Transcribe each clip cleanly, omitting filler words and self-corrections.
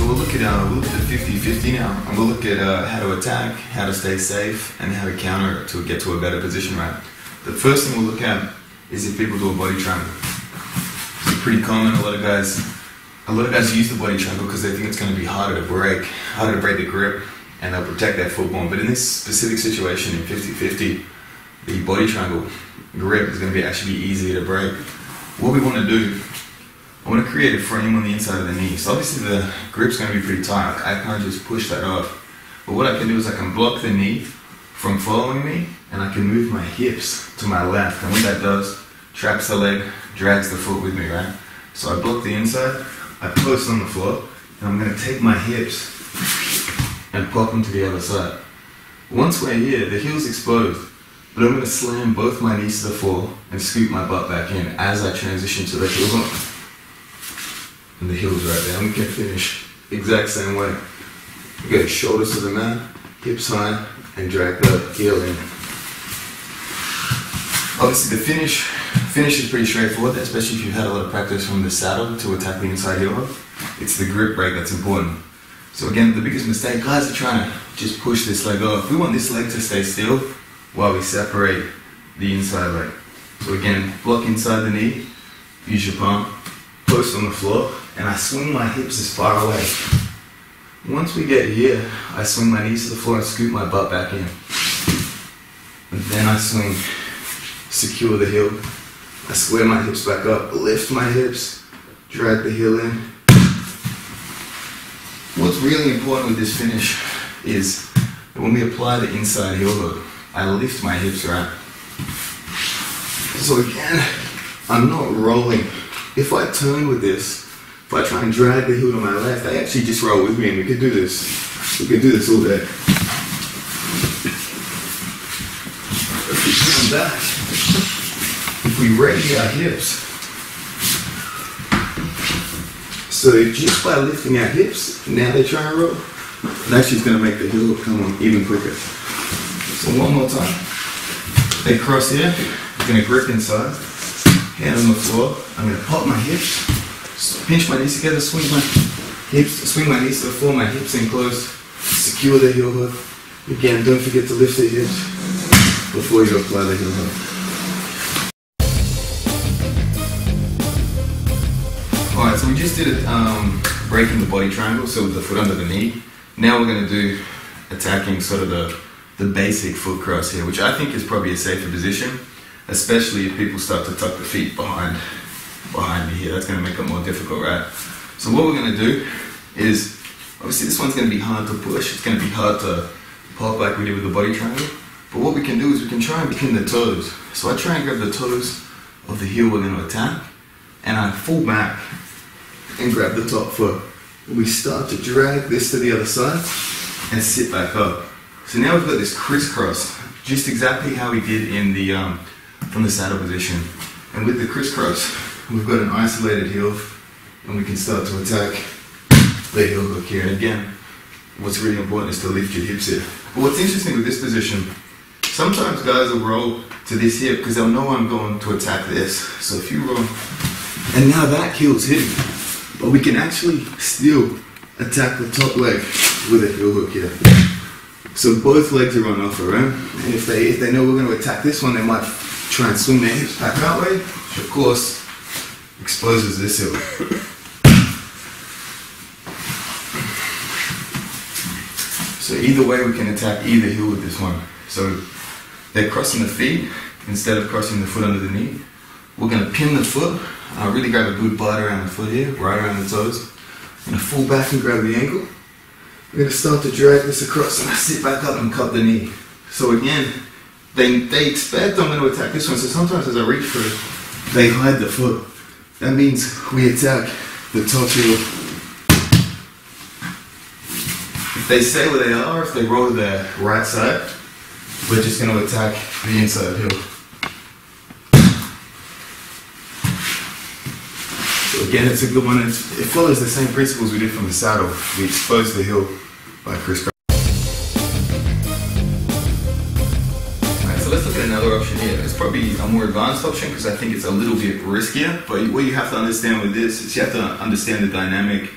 So we'll look at the 50-50 now, and we'll look at how to attack, how to stay safe, and how to counter to get to a better position, right? The first thing we'll look at is if people do a body triangle. It's pretty common. A lot of guys use the body triangle because they think it's going to be harder to break the grip, and they'll protect their football. But in this specific situation, in 50-50, the body triangle grip is going to actually be easier to break. What we want to do, I want to create a frame on the inside of the knee. So obviously the grip's going to be pretty tight. I can't just push that off. But what I can do is I can block the knee from following me, and I can move my hips to my left. And what that does, traps the leg, drags the foot with me, right? So I block the inside, I post on the floor, and I'm going to take my hips and pop them to the other side. Once we're here, the heel's exposed, but I'm going to slam both my knees to the floor and scoop my butt back in as I transition to the heel hook. And the heel's right there. I'm going to finish exact same way. We go shoulders to the mat, hips high, and drag the heel in. Obviously the finish is pretty straightforward, especially if you've had a lot of practice from the saddle to attack the inside heel hook. It's the grip break that's important. So again, the biggest mistake, guys are trying to just push this leg off. We want this leg to stay still while we separate the inside leg. So again, block inside the knee, use your palm, post on the floor, and I swing my hips as far away. Once we get here, I swing my knees to the floor and scoop my butt back in. And then I swing, secure the heel. I square my hips back up, lift my hips, drag the heel in. What's really important with this finish is that when we apply the inside heel hook, I lift my hips right. So again, I'm not rolling. If I turn with this, if I try and drag the heel to my left, I actually just roll with me, and we could do this. We could do this all day. If we come back, if we raise our hips, so just by lifting our hips, now they try and roll, and actually it's going to make the heel come on even quicker. So one more time. They cross here, I'm going to grip inside, hand on the floor, I'm going to pop my hips, pinch my knees together, swing my knees to the floor, my hips in close, secure the heel hook. Again, don't forget to lift the hips before you apply the heel hook. Alright, so we just did it breaking the body triangle, so with the foot under the knee. Now we're going to do attacking sort of the basic foot cross here, which I think is probably a safer position, especially if people start to tuck the feet behind me here. That's going to make it more difficult, right? So what we're going to do is, obviously this one's going to be hard to push. It's going to be hard to pop like we did with the body triangle. But what we can do is we can try and pin the toes. So I try and grab the toes of the heel we're going to attack, and I fall back and grab the top foot. We start to drag this to the other side and sit back up. So now we've got this crisscross, just exactly how we did in the from the saddle position. And with the crisscross, we've got an isolated heel, and we can start to attack the heel hook here. And again, what's really important is to lift your hips here. But what's interesting with this position, sometimes guys will roll to this hip because they'll know I'm going to attack this. So if you roll, and now that heel's hitting, but we can actually still attack the top leg with a heel hook here. So both legs are on offer, right? And if they know we're going to attack this one, they might try and swing their hips back that way, which of course exposes this heel. So either way we can attack either heel with this one. So they're crossing the feet instead of crossing the foot under the knee. We're going to pin the foot. Really grab a good bite around the foot here, right around the toes. I'm going to fall back and grab the ankle. I'm going to start to drag this across, and I sit back up and cut the knee. So again, they expect I'm going to attack this one, so sometimes as I reach for it, they hide the foot. That means we attack the top heel. If they stay where they are, if they roll to their right side, we're just going to attack the inside heel. So again, it's a good one. It follows the same principles we did from the saddle. We expose the heel by crisscross. Alright, so let's look at another option here. It's probably a more advanced option because I think it's a little bit riskier, but what you have to understand with this is you have to understand the dynamic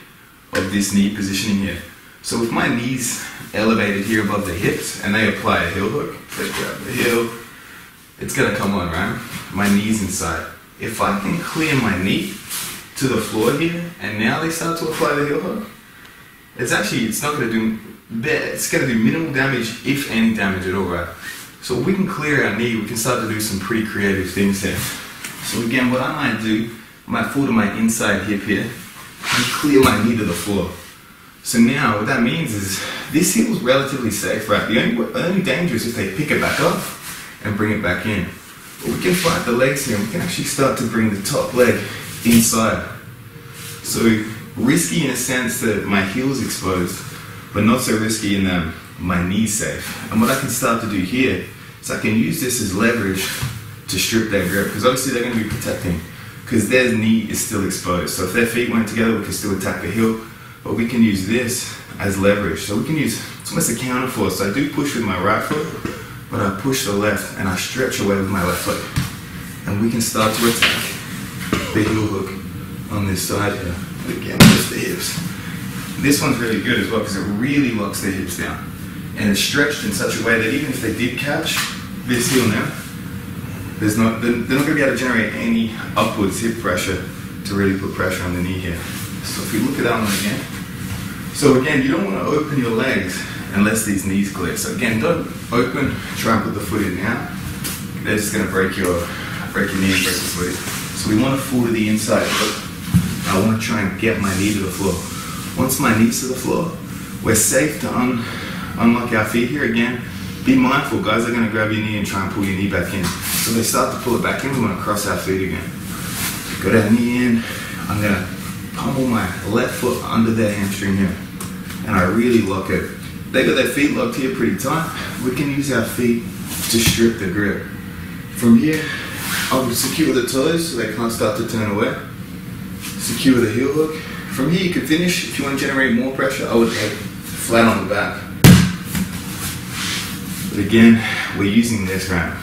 of this knee positioning here. So with my knees elevated here above the hips and they apply a heel hook, let's grab the heel, it's gonna come on, right? My knee's inside. If I can clear my knee to the floor here and now they start to apply the heel hook, it's not gonna do it's gonna do minimal damage, if any damage at all, right? So if we can clear our knee, we can start to do some pretty creative things there. So again, what I might do, I might fall to my inside hip here and clear my knee to the floor. So now what that means is this heel is relatively safe, right? The only danger is if they pick it back up and bring it back in. But we can fight the legs here and we can actually start to bring the top leg inside. So risky in a sense that my heel is exposed, but not so risky in that my knee's safe. And what I can start to do here is I can use this as leverage to strip their grip, because obviously they're going to be protecting, because their knee is still exposed. So if their feet went together, we can still attack the heel, but we can use this as leverage. So we can use, it's almost a counter force. So I do push with my right foot, but I push the left and I stretch away with my left leg. And we can start to attack the heel hook on this side here. And again, just the hips. This one's really good as well because it really locks the hips down. And it's stretched in such a way that even if they did catch this heel now, they're not going to be able to generate any upwards hip pressure to really put pressure on the knee here. So if we look at that one again. So again, you don't want to open your legs unless these knees clear. So again, don't open, try and put the foot in now. They're just going to break your knee and break the foot. So we want to fall to the inside. But I want to try and get my knee to the floor. Once my knee's to the floor, we're safe to unlock our feet here. Again, be mindful, guys are going to grab your knee and try and pull your knee back in. So they start to pull it back in, we want to cross our feet again. Got our knee in, I'm going to pummel my left foot under their hamstring here. And I really lock it. They got their feet locked here pretty tight. We can use our feet to strip the grip. From here, I would secure the toes so they can't start to turn away. Secure the heel hook. From here you can finish. If you want to generate more pressure, I would head flat on the back. But again, we're using this right.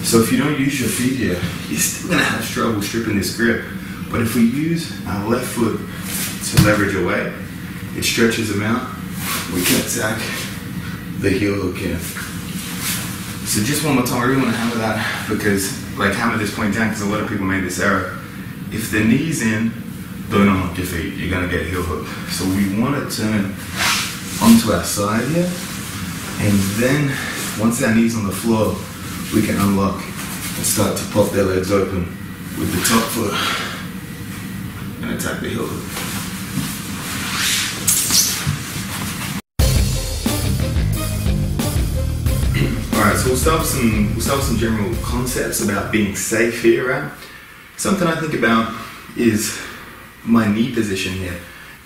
So if you don't use your feet here, you're still going to have trouble stripping this grip. But if we use our left foot to leverage away, it stretches them out. We can attack the heel hook here. So just one more time, I really want to hammer that because, hammer this point down because a lot of people made this error. If the knee's in, don't unlock your feet, you're going to get heel hook. So we want to turn onto our side here, and then once our knee's on the floor, we can unlock and start to pop their legs open with the top foot and attack the heel hook. Alright, so we'll start with some general concepts about being safe here, right? Something I think about is my knee position here,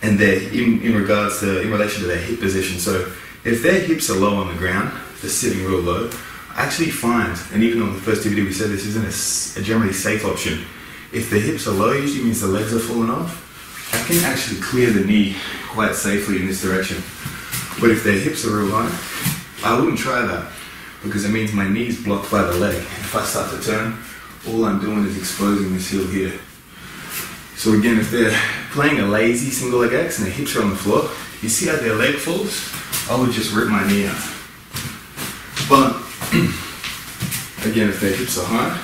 and in relation to their hip position. So if their hips are low on the ground, they're sitting real low, I actually find, and even on the first video we said this isn't a generally safe option, if the hips are low, usually means the legs are falling off, I can actually clear the knee quite safely in this direction. But if their hips are real high, I wouldn't try that, because it means my knee's blocked by the leg. If I start to turn, all I'm doing is exposing this heel here. So again, if they're playing a lazy single leg X and their hips are on the floor, you see how their leg falls? I would just rip my knee out. But again, if their hips are high,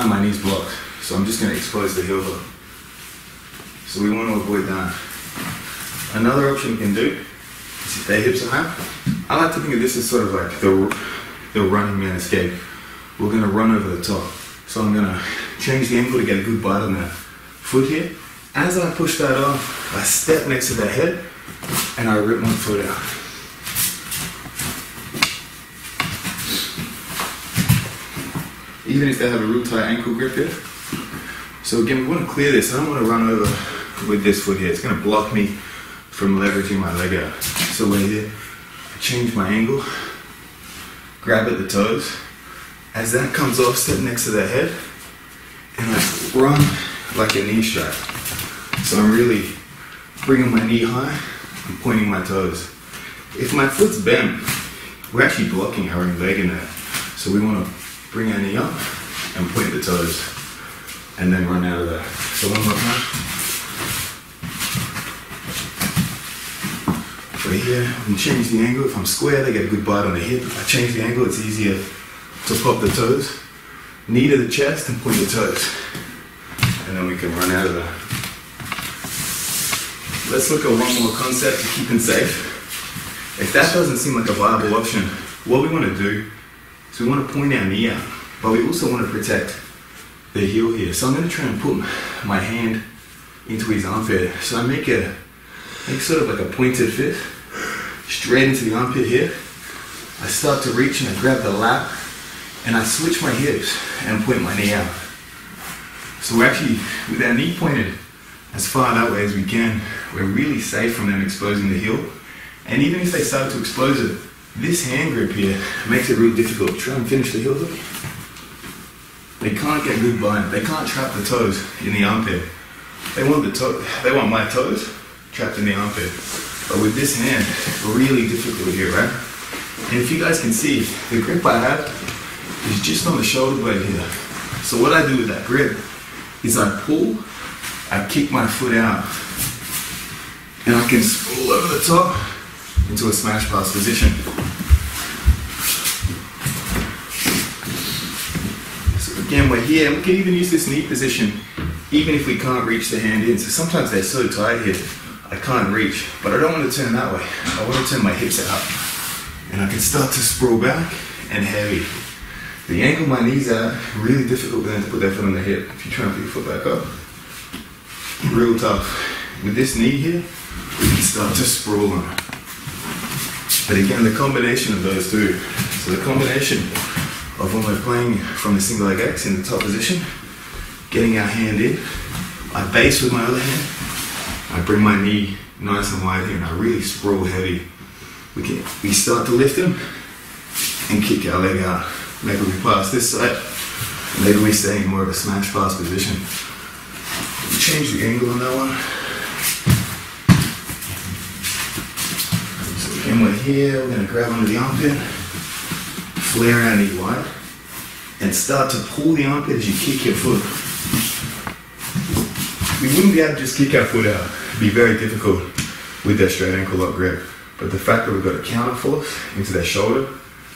my knee's blocked. So I'm just going to expose the heel hook. So we want to avoid that. Another option we can do is if their hips are high, I like to think of this as sort of like the running man escape. We're going to run over the top. So I'm going to change the angle to get a good bite on that foot here. As I push that off, I step next to their head and I rip my foot out. Even if they have a real tight ankle grip here. So again, we want to clear this. I don't want to run over with this foot here. It's going to block me from leveraging my leg out. So we're here, I change my angle, grab at the toes. As that comes off, step next to their head, and I run like a knee strike. So I'm really bringing my knee high and pointing my toes. If my foot's bent, we're actually blocking our own leg in there. So we want to bring our knee up and point the toes, and then run out of there. So one more time. here, I can change the angle. If I'm square, they get a good bite on the hip. If I change the angle, it's easier to pop the toes. Knee to the chest and point the toes. And then we can run out of that. Let's look at one more concept to keeping safe. If that doesn't seem like a viable option, what we want to do is we want to point our knee out, but we also want to protect the heel here. So I'm going to try and put my hand into his armpit. So I make sort of like a pointed fist, straight into the armpit here. I start to reach and I grab the lap, and I switch my hips and point my knee out. So we're actually, with our knee pointed as far that way as we can, we're really safe from them exposing the heel. And even if they start to expose it, this hand grip here makes it real difficult. Try and finish the heel hook. They can't get good bind. They can't trap the toes in the armpit. They want my toes trapped in the armpit. But with this hand, really difficult here, right? And if you guys can see, the grip I have is just on the shoulder blade here. So what I do with that grip is I pull, I kick my foot out, and I can spool over the top into a smash pass position. So again, we're here. We can even use this knee position even if we can't reach the hand in. So sometimes they're so tight here, I can't reach, but I don't want to turn that way. I want to turn my hips out, and I can start to sprawl back and heavy. The angle my knees are really difficult for them to put their foot on the hip. If you try and put your foot back up, real tough. With this knee here, we can start to sprawl on it. But again, the combination of those two. So the combination of when we're playing from the single leg X in the top position, getting our hand in, I base with my other hand, I bring my knee nice and wide here, and I really sprawl heavy. We start to lift them and kick our leg out. Maybe we pass this side, maybe we stay in more of a smash pass position. We change the angle on that one. So again, we're here, we're going to grab onto the armpit, flare our knee wide, and start to pull the armpit as you kick your foot. We wouldn't be able to just kick our foot out. It'd be very difficult with that straight ankle lock grip. But the fact that we've got a counter force into their shoulder,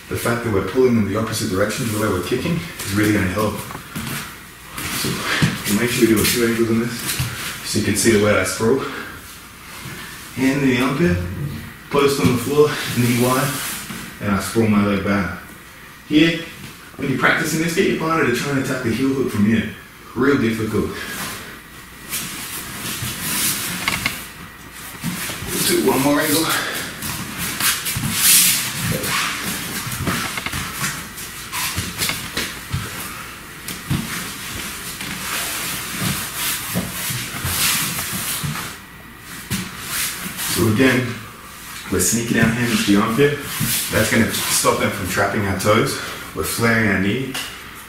the fact that we're pulling in the opposite direction to the way we're kicking is really going to help. So we'll make sure we do a 2 angles on this so you can see the way I sprawl. Hand in the armpit, post on the floor, knee wide, and I sprawl my leg back. Here, when you're practicing this, get your partner to try and attack the heel hook from here. Real difficult. Let's do one more angle. So again, we're sneaking our hand into the armpit. That's going to stop them from trapping our toes. We're flaring our knee,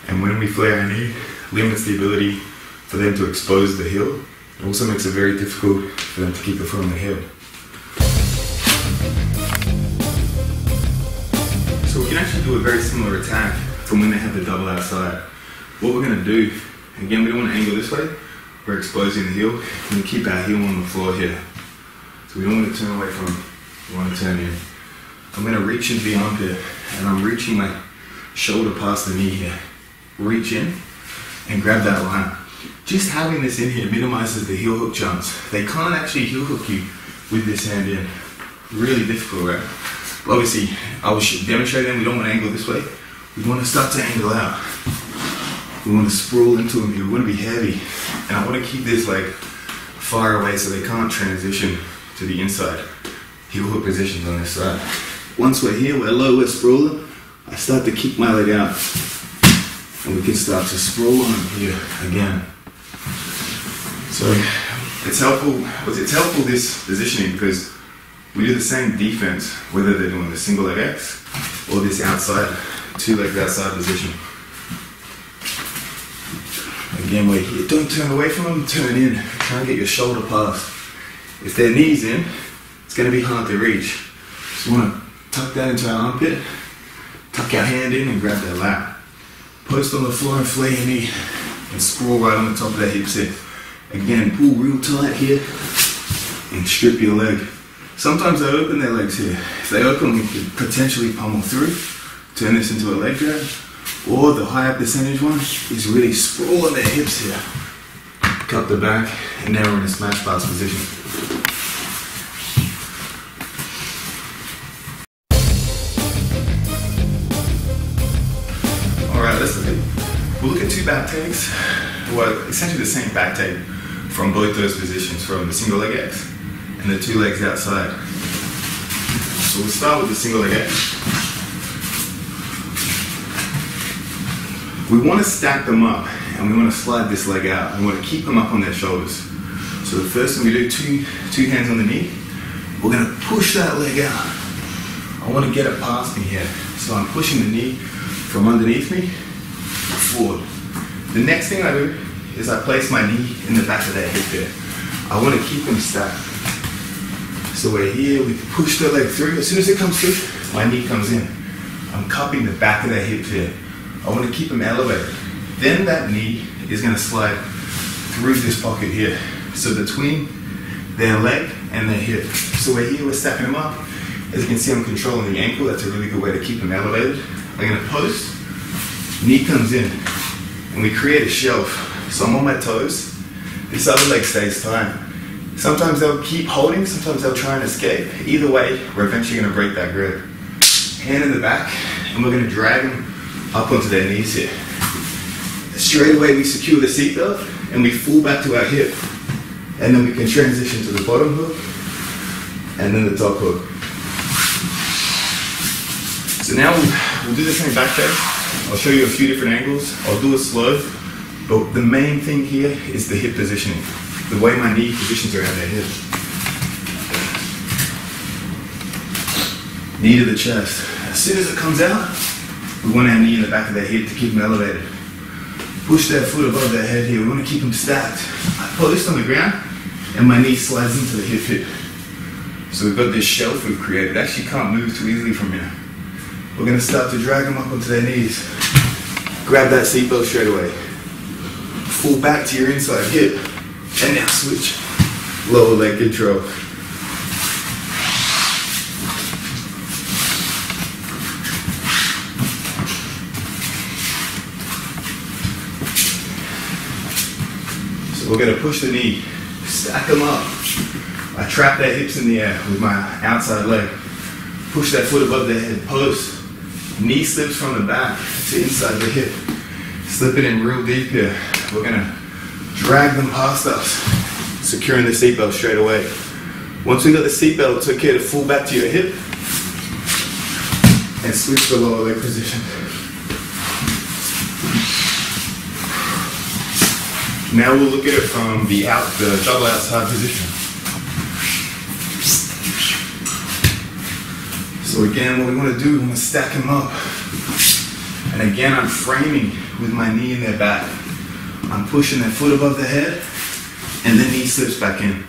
and when we flare our knee, limits the ability for them to expose the heel. It also makes it very difficult for them to keep the foot on the heel. So we can actually do a very similar attack from when they have the double outside. What we're going to do, again, we don't want to angle this way. We're exposing the heel, and we keep our heel on the floor here. So we don't want to turn away from it, we want to turn in. I'm going to reach into the armpit, and I'm reaching my shoulder past the knee here. Reach in and grab that line. Just having this in here minimizes the heel hook chance. They can't actually heel hook you with this hand in. Really difficult, right? But obviously, I will demonstrate them. We don't want to angle this way. We want to start to angle out. We want to sprawl into them here. We want to be heavy. And I want to keep this leg far away so they can't transition to the inside heel hook positions on this side. Once we're here, we're low, we're sprawling, I start to kick my leg out, and we can start to sprawl on them here again. So it's helpful this positioning because we do the same defense whether they're doing the single leg X or this outside, 2 legs outside position. Again, we're here. Don't turn away from them, turn in. Try and get your shoulder past. If their knee's in, it's going to be hard to reach. So we want to tuck that into our armpit, tuck our hand in and grab that lap. Post on the floor and flare your knee and sprawl right on the top of the hips here. Again, pull real tight here and strip your leg. Sometimes they open their legs here. If they open, we could potentially pummel through, turn this into a leg drag, or the higher percentage one is really sprawling their hips here. Cut the back, and now we're in a smash pass position. Alright, let's look at, we'll look at two back takes, well, essentially the same back take from both those positions, from the single leg X and the two legs outside. So we'll start with the single leg X. We want to stack them up and we want to slide this leg out. We want to keep them up on their shoulders. So the first thing we do, two hands on the knee, we're going to push that leg out. I want to get it past me here. So I'm pushing the knee from underneath me forward. The next thing I do is I place my knee in the back of their hip here. I want to keep them stacked. So we're here, we push the leg through. As soon as it comes through, my knee comes in. I'm cupping the back of their hip here. I want to keep them elevated. Then that knee is going to slide through this pocket here. So between their leg and their hip. So we're here, we're stacking them up. As you can see, I'm controlling the ankle. That's a really good way to keep them elevated. I'm going to post, knee comes in, and we create a shelf. So I'm on my toes. This other leg stays tight. Sometimes they'll keep holding, sometimes they'll try and escape. Either way, we're eventually going to break that grip. Hand in the back, and we're going to drag them up onto their knees here. Straight away we secure the seatbelt and we fall back to our hip. And then we can transition to the bottom hook and then the top hook. So now we'll do the same back take. I'll show you a few different angles. I'll do it slow, but the main thing here is the hip positioning. The way my knee positions around their hip. Knee to the chest. As soon as it comes out, we want our knee in the back of their hip to keep them elevated. Push their foot above their head here. We want to keep them stacked. I post on the ground and my knee slides into the hip. So we've got this shelf we've created. It actually can't move too easily from here. We're going to start to drag them up onto their knees. Grab that seatbelt straight away. Fall back to your inside hip. And now switch. Lower leg control. So we're going to push the knee, stack them up. I trap their hips in the air with my outside leg. Push that foot above their head, post. Knee slips from the back to inside the hip. Slip it in real deep here. We're going to drag them past us, securing the seatbelt straight away. Once we got the seatbelt, it's okay to fall back to your hip and switch the lower leg position. Now we'll look at it from the double outside position. So again, what we want to do, we want to stack them up. And again, I'm framing with my knee in their back. I'm pushing their foot above their head, and the knee slips back in.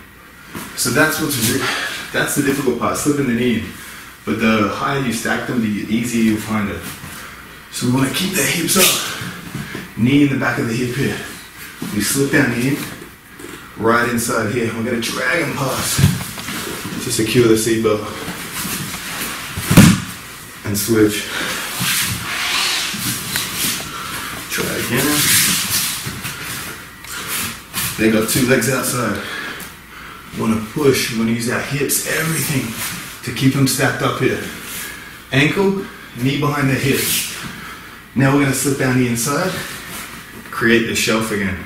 So that's the difficult part, slipping the knee in. But the higher you stack them, the easier you'll find it. So we want to keep their hips up. Knee in the back of the hip here. We slip down in, right inside here. We're going to drag them past to secure the seatbelt. And switch. Try again. They got two legs outside. Want to push, want to use our hips, everything to keep them stacked up here. Ankle, knee behind the hip. Now we're going to slip down the inside, create the shelf again.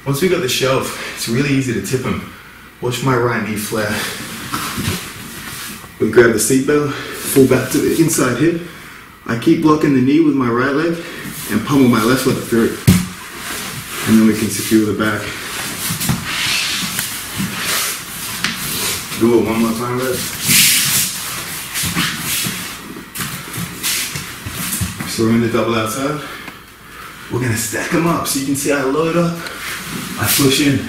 Once we got the shelf, it's really easy to tip them. Watch my right knee flare. We grab the seatbelt, fall back to the inside hip. I keep blocking the knee with my right leg and pummel my left leg through. And then we can secure the back. Do it one more time, guys. So we're in the double outside. We're going to stack them up. So you can see I load up, I push in,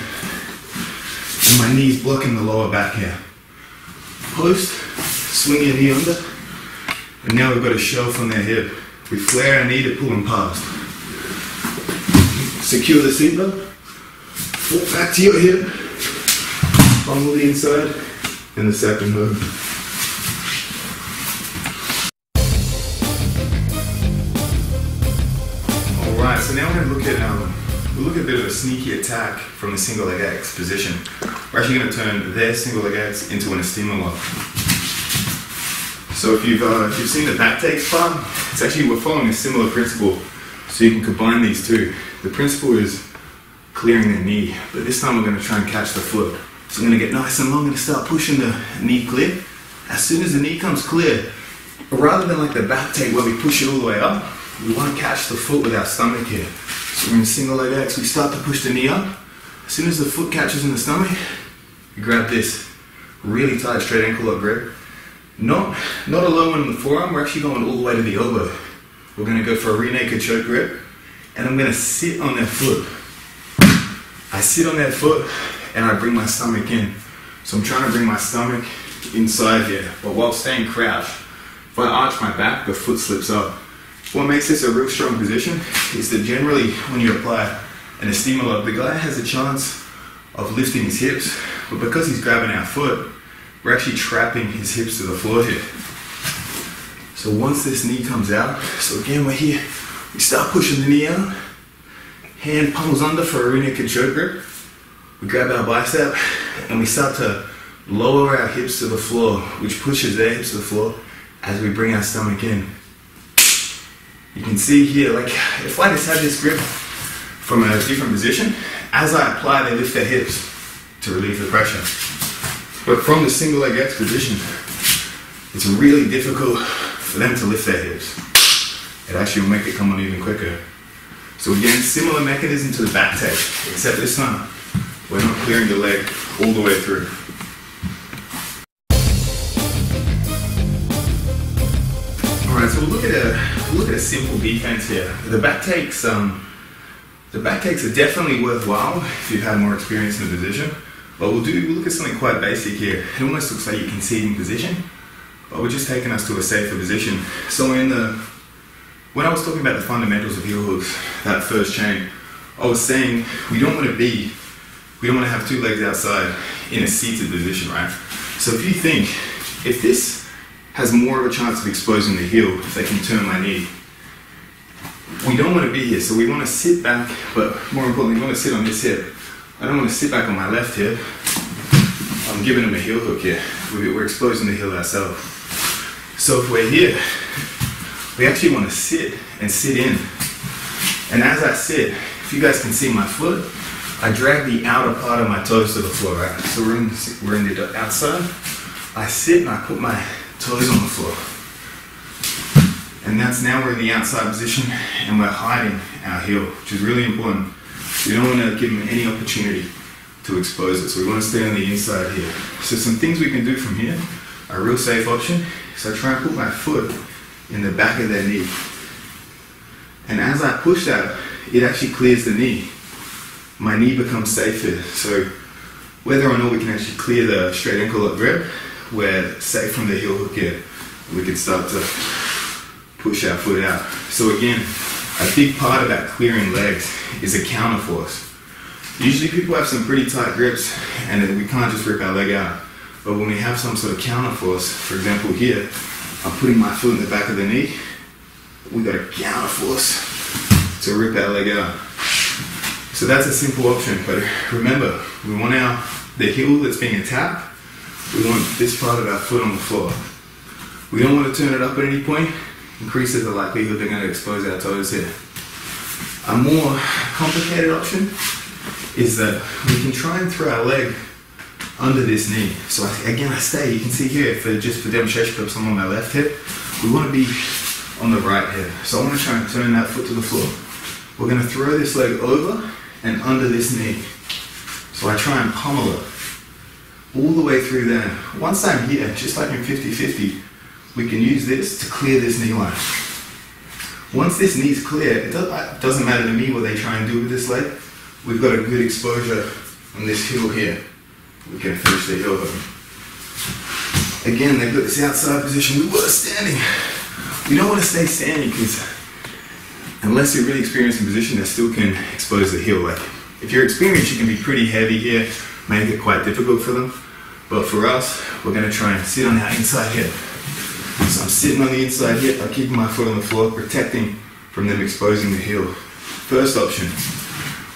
and my knee's blocking the lower back here. Post, swing your knee under, and now we've got a shelf on their hip. We flare our knee to pull them past. Secure the seatbelt, fall back to your hip, pummel the inside, in the second hook. Alright, so now we're going to look at a bit of a sneaky attack from the single leg X position. We're actually going to turn their single leg X into an esteemer lock. So if you've seen the back takes part, it's actually, we're following a similar principle, so you can combine these two. The principle is clearing the knee, but this time we're going to try and catch the foot. So I'm going to get nice and long, I'm going to start pushing the knee clear. As soon as the knee comes clear, rather than like the back take where we push it all the way up, we want to catch the foot with our stomach here. So we're in single leg X, we start to push the knee up. As soon as the foot catches in the stomach, we grab this really tight straight ankle lock grip. Not a low one in the forearm, we're actually going all the way to the elbow. We're going to go for a rear naked choke grip, and I'm going to sit on their foot. I sit on their foot and I bring my stomach in. So I'm trying to bring my stomach inside here, but while staying crouched. If I arch my back, the foot slips up. What makes this a real strong position is that generally when you apply an esteemer lock, the guy has a chance of lifting his hips, but because he's grabbing our foot, we're actually trapping his hips to the floor here. So once this knee comes out, so again we're here, we start pushing the knee out, hand pummels under for a rear naked choke grip, we grab our bicep and we start to lower our hips to the floor, which pushes their hips to the floor as we bring our stomach in. You can see here, like if I just have this grip from a different position, as I apply they lift their hips to relieve the pressure. But from the single leg X position, it's really difficult for them to lift their hips. It actually will make it come on even quicker. So again, similar mechanism to the back take, except this time, we're not clearing the leg all the way through. Alright, so we'll look at a simple defense here. The back takes are definitely worthwhile if you've had more experience in the position. But we'll look at something quite basic here. It almost looks like you're conceding position, but we're just taking us to a safer position. So when I was talking about the fundamentals of heel hooks, that first chain, I was saying we don't want to have two legs outside in a seated position, right? So if you think, if this has more of a chance of exposing the heel, if they can turn my knee, we don't want to be here. So we want to sit back, but more importantly, we want to sit on this hip. I don't want to sit back on my left hip. I'm giving them a heel hook here. We're exposing the heel ourselves. So if we're here, we actually want to sit and sit in. And as I sit, if you guys can see my foot, I drag the outer part of my toes to the floor, right? So we're in the outside. I sit and I put my toes on the floor. And now we're in the outside position and we're hiding our heel, which is really important. We don't want to give them any opportunity to expose it, so we want to stay on the inside here. So some things we can do from here, a real safe option, so I try and put my foot in the back of their knee. And as I push that, it actually clears the knee. My knee becomes safer. So whether or not we can actually clear the straight ankle lock grip, we're safe from the heel hook here. We can start to push our foot out. So again, a big part of that clearing legs is a counter force. Usually people have some pretty tight grips and we can't just rip our leg out. But when we have some sort of counter force, for example here, I'm putting my foot in the back of the knee, we got a counter force to rip our leg out. So that's a simple option, but remember, we want the heel that's being attacked, we want this part of our foot on the floor. We don't want to turn it up at any point, increases the likelihood they're going to expose our toes here. A more complicated option is that we can try and throw our leg under this knee. So again, I stay, you can see here, just for demonstration purposes, I'm on my left hip. We want to be on the right hip. So I want to try and turn that foot to the floor. We're going to throw this leg over and under this knee. So I try and pummel it all the way through there. Once I'm here, just like in 50-50, we can use this to clear this knee line. Once this knee's clear, it doesn't matter to me what they try and do with this leg. We've got a good exposure on this heel here. We can finish the heel hook. Again, they've got this outside position. We were standing. You don't want to stay standing because unless you're really experienced in position, they still can expose the heel. Like if you're experienced, you can be pretty heavy here, make it quite difficult for them. But for us, we're gonna try and sit on our inside hip. So I'm sitting on the inside hip, I'm keeping my foot on the floor, protecting from them exposing the heel. First option,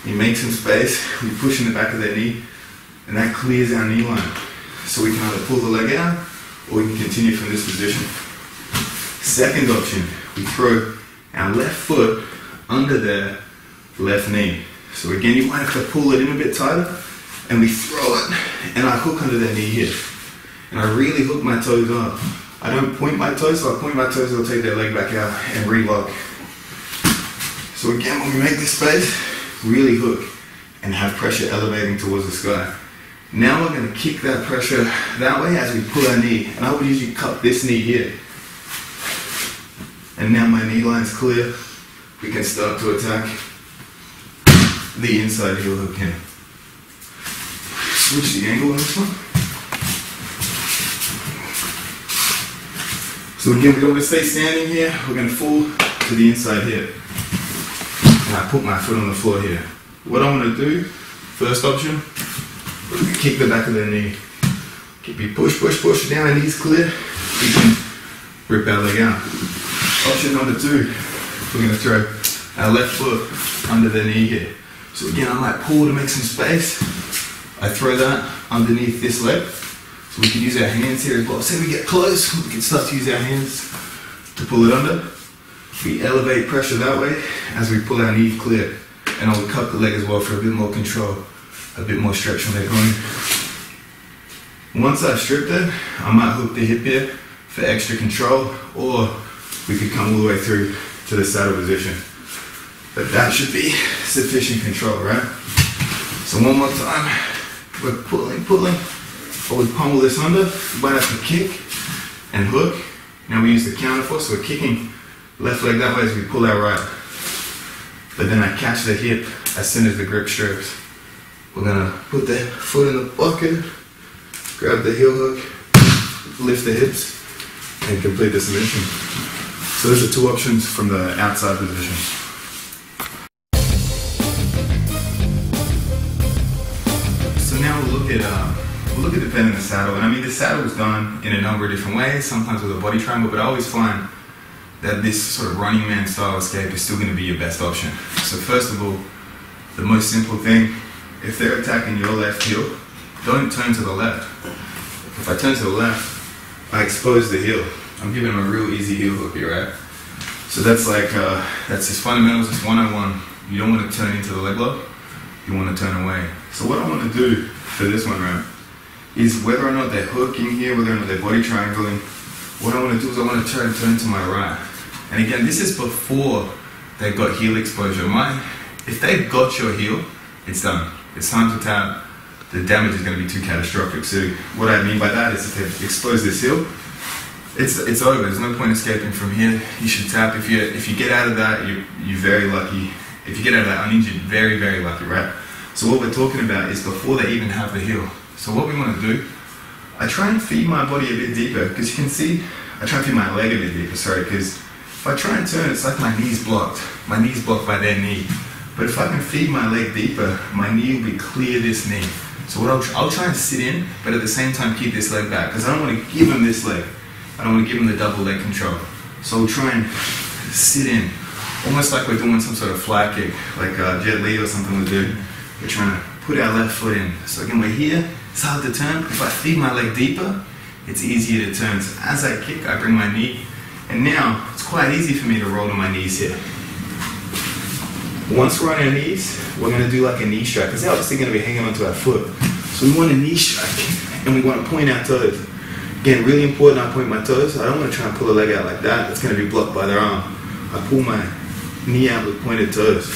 we make some space, we push in the back of their knee, and that clears our knee line. So we can either pull the leg out, or we can continue from this position. Second option, we throw our left foot under their left knee. So again, you might have to pull it in a bit tighter, and we throw it, and I hook under their knee here. And I really hook my toes up. I don't point my toes, so I point my toes, I'll take their leg back out and relock. So again, when we make this space, really hook and have pressure elevating towards the sky. Now we're going to kick that pressure that way as we pull our knee. And I would usually cup this knee here. And now my knee line's clear. We can start to attack the inside heel hook in. Switch the angle on this one. So again, we don't want to stay standing here. We're going to fall to the inside hip. And I put my foot on the floor here. What I want to do, first option, kick the back of their knee. Keep you push, push, push. Now our knee's clear. We can rip our leg out. Option number two, we're going to throw our left foot under their knee here. So again, I might pull to make some space. I throw that underneath this leg. So we can use our hands here as well. Say we get close, we can start to use our hands to pull it under. We elevate pressure that way as we pull our knee clear. And I will cup the leg as well for a bit more control, a bit more stretch on their groin. Once I've stripped it, I might hook the hip here for extra control, or we could come all the way through to the saddle position. But that should be sufficient control, right? So one more time, we're pulling, pulling. I would pummel this under, we might have to kick and hook. Now we use the counter force, so we're kicking left leg that way as we pull our right. But then I catch the hip as soon as the grip strips. We're gonna put the foot in the bucket, grab the heel hook, lift the hips, and complete the submission. So those are two options from the outside position. So now we'll look at defending the saddle. And I mean, the saddle is done in a number of different ways, sometimes with a body triangle, but I always find that this sort of running man style escape is still going to be your best option. So first of all, the most simple thing, if they're attacking your left heel, don't turn to the left. If I turn to the left, I expose the heel. I'm giving them a real easy heel hook here, right? So that's like, that's just fundamentals, it's 101. You don't want to turn into the leg lock, you want to turn away. So what I want to do for this one, right, is whether or not they're hooking here, whether or not they're body triangling, what I want to do is I want to try and turn to my right. And again, this is before they've got heel exposure. If they've got your heel, it's done. It's time to tap. The damage is going to be too catastrophic. So what I mean by that is if they've exposed this heel, it's over. There's no point escaping from here. You should tap. If you get out of that, you're very lucky. If you get out of that uninjured, very, very lucky, right? So what we're talking about is before they even have the heel. So what we want to do, I try and feed my body a bit deeper, because you can see, I try and feed my leg a bit deeper, sorry, because if I try and turn, it's like my knee's blocked. My knee's blocked by their knee. But if I can feed my leg deeper, my knee will be clear this knee. So what I'll try and sit in, but at the same time keep this leg back, because I don't want to give them this leg. I don't want to give them the double leg control. So I'll try and sit in, almost like we're doing some sort of fly kick, like Jet Li or something would do. We're trying to put our left foot in. So again, we're here, it's hard to turn. If I feed my leg deeper, it's easier to turn. So as I kick, I bring my knee, and now it's quite easy for me to roll to my knees here. Once we're on our knees, we're going to do like a knee strike, because they're obviously going to be hanging onto our foot. So we want a knee strike, and we want to point our toes. Again, really important, I point my toes. I don't want to try and pull a leg out like that. That's going to be blocked by their arm. I pull my knee out with pointed toes.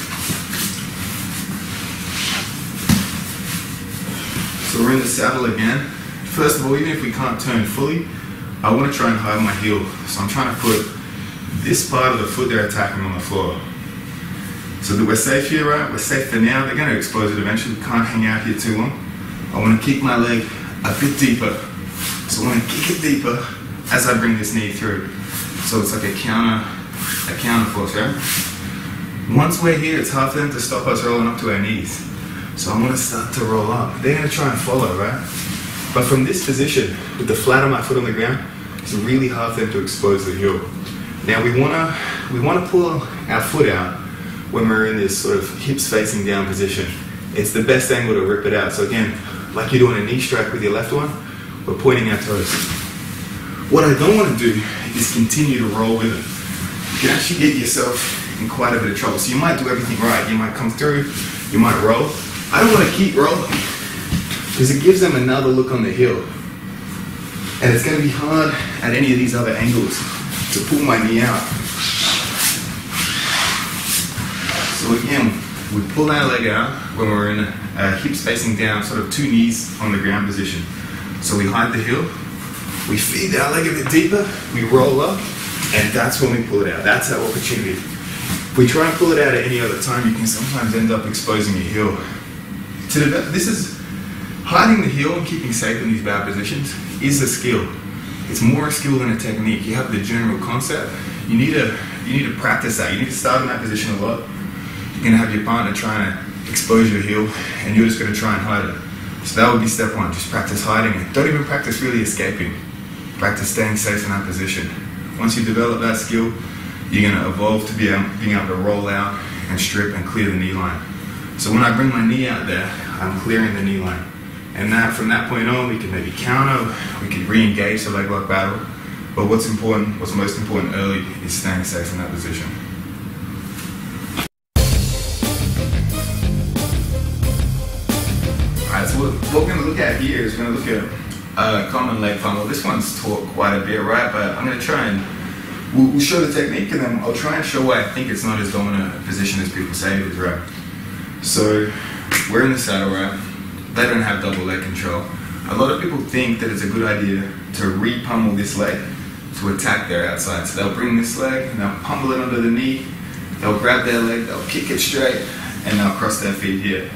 So we're in the saddle again. First of all, even if we can't turn fully, I want to try and hide my heel. So I'm trying to put this part of the foot they're attacking on the floor. So that we're safe here, right? We're safe for now. They're going to expose it eventually. We can't hang out here too long. I want to kick my leg a bit deeper. So I want to kick it deeper as I bring this knee through. So it's like a counter force, right? Once we're here, it's hard for them to stop us rolling up to our knees. So I'm going to start to roll up. They're going to try and follow, right? But from this position, with the flat of my foot on the ground, it's really hard for them to expose the heel. Now we wanna pull our foot out when we're in this sort of hips facing down position. It's the best angle to rip it out. So again, like you're doing a knee strike with your left one, we're pointing our toes. What I don't want to do is continue to roll with it. You can actually get yourself in quite a bit of trouble. So you might do everything right. You might come through, you might roll. I don't want to keep rolling because it gives them another look on the heel. And it's going to be hard at any of these other angles to pull my knee out. So again, we pull our leg out when we're in a hips facing down, sort of two knees on the ground position. So we hide the heel, we feed our leg a bit deeper, we roll up, and that's when we pull it out. That's our opportunity. If we try and pull it out at any other time, you can sometimes end up exposing your heel. This is hiding the heel and keeping safe in these bad positions is a skill. It's more a skill than a technique. You have the general concept. You need to practice that. You need to start in that position a lot. You're going to have your partner trying to expose your heel, and you're just going to try and hide it. So that would be step one. Just practice hiding it. Don't even practice really escaping. Practice staying safe in that position. Once you develop that skill, you're going to evolve to being able to roll out and strip and clear the knee line. So when I bring my knee out there, I'm clearing the knee line. And from that point on, we can maybe counter, we can re-engage the leg lock battle. But what's most important early is staying safe in that position. Alright, so what we're going to look at here is we're going to look at common leg pummel. This one's taught quite a bit, right? But I'm going to try and we'll show the technique, and then I'll try and show why I think it's not as dominant a position as people say it is, right? So we're in the saddle, right? They don't have double leg control. A lot of people think that it's a good idea to re-pummel this leg to attack their outside. So they'll bring this leg and they'll pummel it under the knee, they'll grab their leg, they'll kick it straight, and they'll cross their feet here.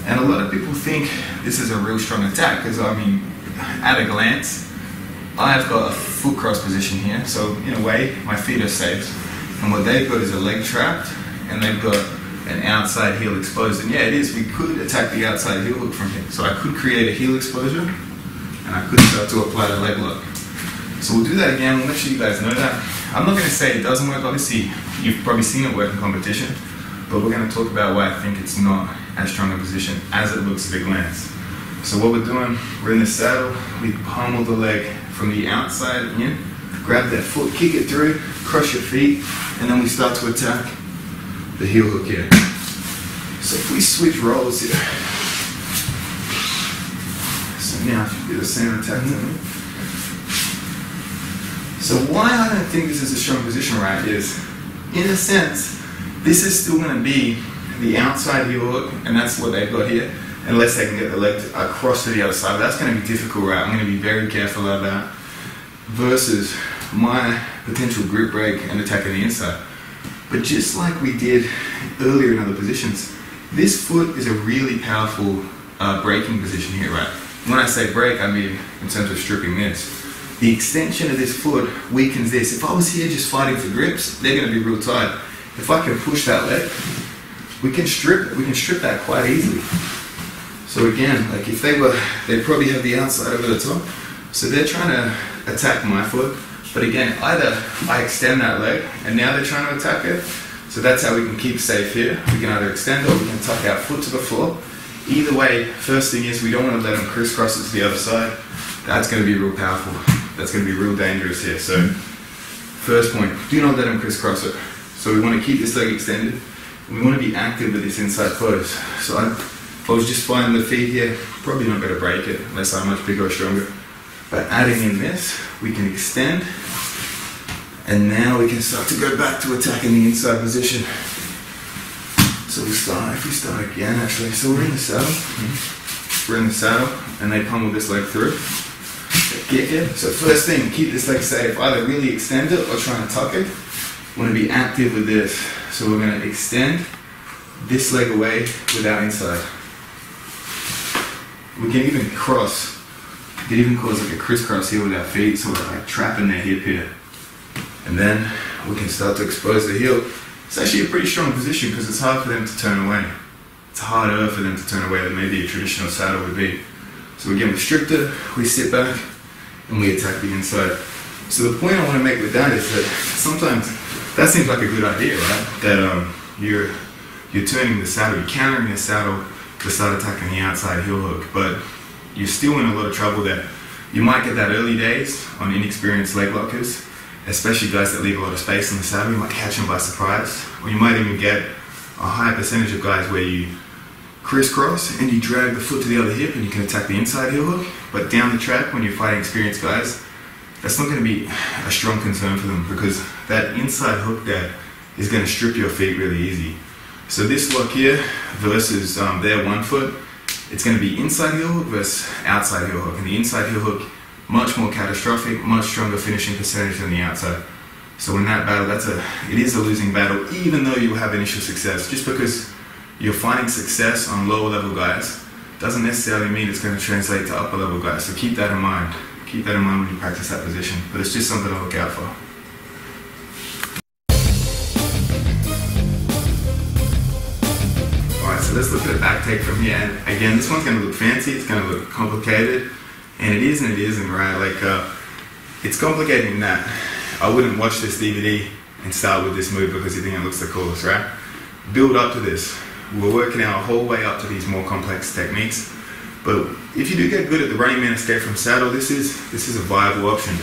And a lot of people think this is a real strong attack because, I mean, at a glance, I've got a foot cross position here, so in a way, my feet are safe. And what they've got is a leg trapped, and they've got an outside heel exposed. And yeah, it is, we could attack the outside heel hook from here. So I could create a heel exposure, and I could start to apply the leg lock. So we'll do that again, we'll make sure you guys know that. I'm not going to say it doesn't work, obviously, you've probably seen it work in competition, but we're going to talk about why I think it's not as strong a position as it looks at a glance. So what we're doing, we're in the saddle, we pummel the leg from the outside in, grab that foot, kick it through, cross your feet, and then we start to attack the heel hook here. So if we switch roles here, so now if you do the same attack. So why I don't think this is a strong position, right, is, in a sense, this is still going to be the outside heel hook, and that's what they've got here, unless they can get the leg across to the other side. But that's going to be difficult, right? I'm going to be very careful of that, versus my potential grip break and attacking the inside. But just like we did earlier in other positions, this foot is a really powerful breaking position here, right? When I say break, I mean in terms of stripping this. The extension of this foot weakens this. If I was here just fighting for grips, they're going to be real tight. If I can push that leg, we can strip that quite easily. So again, like if they probably have the outside over the top, so they're trying to attack my foot. But again, either I extend that leg, and now they're trying to attack it. So that's how we can keep safe here. We can either extend or we can tuck our foot to the floor. Either way, first thing is we don't want to let them crisscross it to the other side. That's going to be real powerful. That's going to be real dangerous here. So first point, do not let them crisscross it. So we want to keep this leg extended. And we want to be active with this inside close. So if I was just finding the feet here, probably not going to break it unless I'm much bigger or stronger. But adding in this, we can extend, and now we can start to go back to attacking the inside position. So if we start again actually, so we're in the saddle, and they pummel this leg through, they kick it. So first thing, keep this leg safe, either really extend it or try and tuck it. We want to be active with this. So we're going to extend this leg away with our inside. We can even cross. It even cause like a crisscross here with our feet, so we're like trapping their hip here. And then we can start to expose the heel. It's actually a pretty strong position because it's hard for them to turn away. It's harder for them to turn away than maybe a traditional saddle would be. So again, we stripped it, we sit back, and we attack the inside. So the point I want to make with that is that sometimes that seems like a good idea, right? That you're turning the saddle, you're countering the saddle to start attacking the outside heel hook, but you're still in a lot of trouble there. You might get that early days on inexperienced leg lockers, especially guys that leave a lot of space in the saddle. You might catch them by surprise, or you might even get a higher percentage of guys where you crisscross and you drag the foot to the other hip and you can attack the inside heel hook. But down the track, when you're fighting experienced guys, that's not going to be a strong concern for them, because that inside hook there is going to strip your feet really easy. So this lock here versus their 1 foot, it's going to be inside heel hook versus outside heel hook. And the inside heel hook, much more catastrophic, much stronger finishing percentage than the outside. So in that battle, it is a losing battle, even though you have initial success. Just because you're finding success on lower level guys doesn't necessarily mean it's going to translate to upper level guys. So keep that in mind. Keep that in mind when you practice that position. But it's just something to look out for. Alright, so let's look at a back take from here. And again, this one's going to look fancy, it's going to look complicated. And it is and it isn't, right? Like, it's complicated in that I wouldn't watch this DVD and start with this move because you think it looks the coolest, right? Build up to this. We're working our whole way up to these more complex techniques. But if you do get good at the running man escape from saddle, this is a viable option.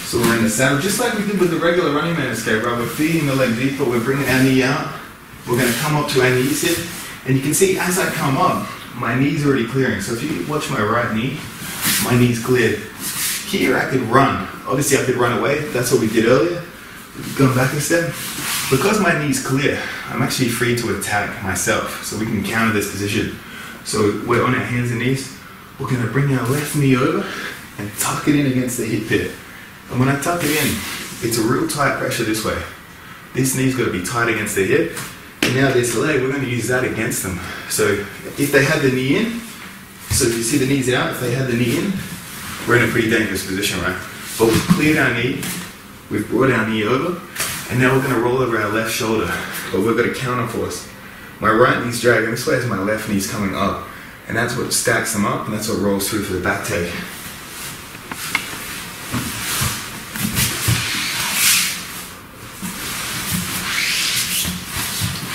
So we're in the saddle, just like we did with the regular running man escape, right? We're feeding the leg deeper, we're bringing our knee out. We're going to come up to our knees here. And you can see as I come up, my knee's already clearing. So if you watch my right knee, my knee's cleared. Here I could run. Obviously I could run away. That's what we did earlier. Going back a step. Because my knee's clear, I'm actually free to attack myself. So we can counter this position. So we're on our hands and knees. We're going to bring our left knee over and tuck it in against the hip pit. And when I tuck it in, it's a real tight pressure this way. This knee's got to be tight against the hip. And now this leg, we're going to use that against them. So if they had the knee in, so if you see the knees out, if they had the knee in, we're in a pretty dangerous position, right? But we've cleared our knee, we've brought our knee over, and now we're going to roll over our left shoulder. But we've got a counter force. My right knee's dragging this way as my left knee's coming up. And that's what stacks them up, and that's what rolls through for the back take.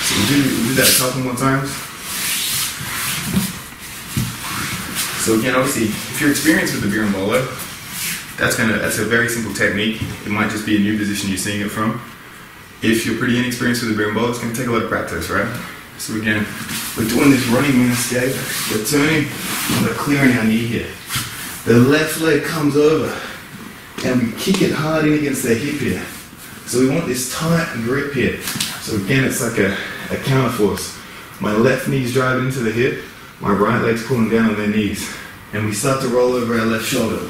So we'll do that a couple more times. So again, obviously, if you're experienced with the berimbolo, that's a very simple technique. It might just be a new position you're seeing it from. If you're pretty inexperienced with the berimbolo, it's going to take a lot of practice, right? So again, we're doing this running man escape. We're turning, and we're clearing our knee here. The left leg comes over, and we kick it hard in against the hip here. So we want this tight grip here. So again, it's like a counter force. My left knee's driving into the hip, my right leg's pulling down on their knees. And we start to roll over our left shoulder.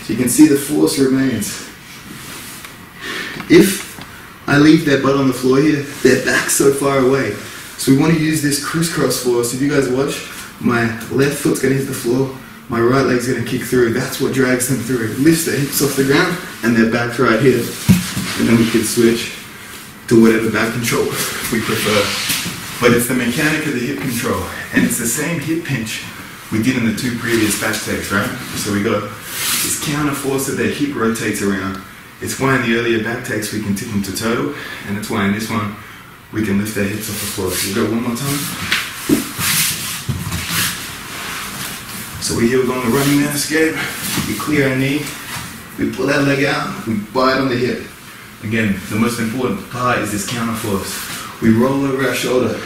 So you can see the force remains. If I leave their butt on the floor here, their back's so far away. So we want to use this crisscross force. If you guys watch, my left foot's going to hit the floor, my right leg's going to kick through. That's what drags them through. Lifts their hips off the ground, and their back's right here. And then we can switch to whatever back control we prefer. But it's the mechanic of the hip control, and it's the same hip pinch we did in the two previous back takes, right? So we got this counter force that their hip rotates around. It's why in the earlier back takes we can tip them to turtle, and that's why in this one we can lift their hips off the floor. So we'll go one more time. So we healed on the running man escape, we clear our knee, we pull that leg out, we bite on the hip. Again, the most important part is this counter force. We roll over our shoulder.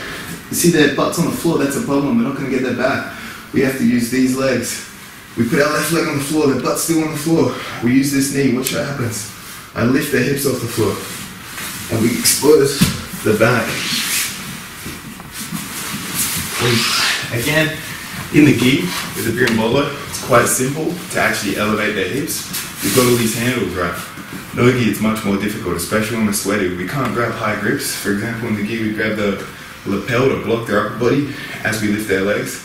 You see their butts on the floor, that's a problem, we're not going to get their back. We have to use these legs. We put our left leg on the floor, their butt's still on the floor. We use this knee, watch what happens. I lift their hips off the floor. And we expose the back. Again, in the gi, with the berimbolo, it's quite simple to actually elevate their hips. We've got all these handles, right? No gi, it's much more difficult, especially when we're sweaty. We can't grab high grips. For example, in the gi, we grab the lapel to block their upper body as we lift their legs.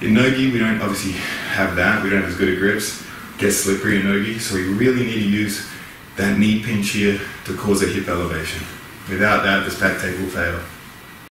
In no-gi, we don't obviously have that. We don't have as good at grips. It gets slippery in no-gi, so we really need to use that knee pinch here to cause a hip elevation. Without that, this back take will fail.